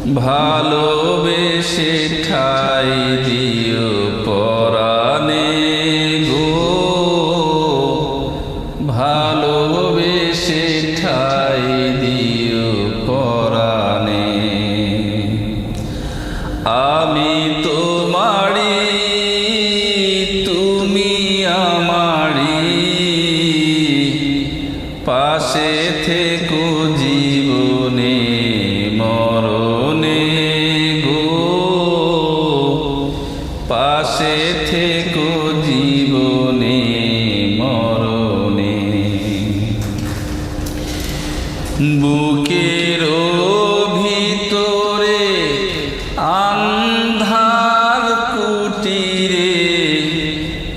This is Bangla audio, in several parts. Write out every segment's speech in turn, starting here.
ভালোবেসে ঠাই দিও পরাণে গো, ভালোবেসে ঠাই দিও পরাণে। আমি তোমারি তুমি আমারি, পাশে থেকো জীবনে মরণে গো, পাশে থেকো জীবনে মরণে। বুকের ভিতরে আন্ধার কুটিরে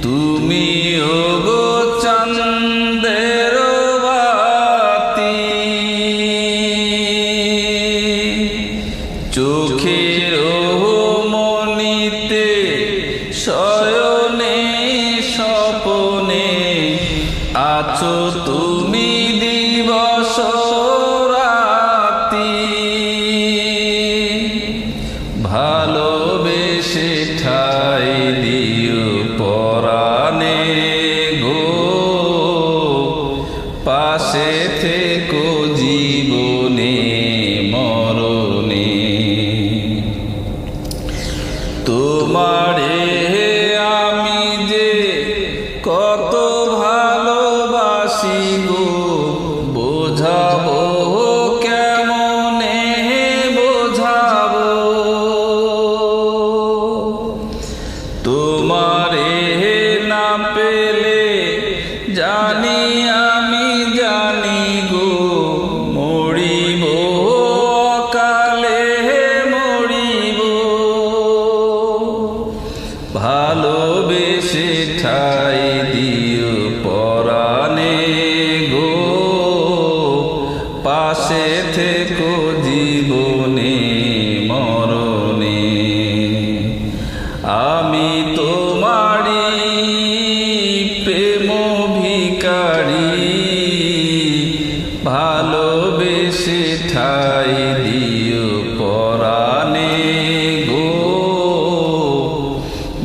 তুমি ওগো চাঁদের বাতি, চোখের মনিতে শয়নে স্বপনে আছো তুমি দিবস রাতি। ভালোবেসে ঠাই দিও পরাণে গো, পাশে থেকো জীবনে মরণে। তোমারে আমি যে কত ভালোবাসি গো, বোঝাবো কেমনে বোঝাবো। তোমারে না পেলে জানি আমি জানি গো, মরিব অকালে মরিব। ভালোবেসে ঠাই দিও পরাণে গো, পাশে থেকো জীবনে মরণে। আমি তোমারি প্রেম ভিখারি, ভালোবেসে ঠাই দিও পরাণে গো,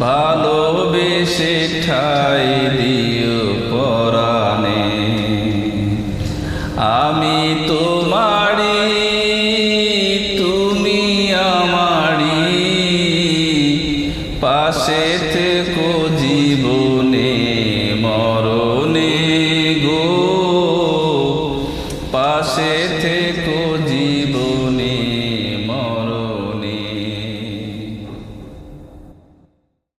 ভালোবেসে ঠাই দিও পরাণে। আমি তোমারি তুমি আমারি, পাশে থেকো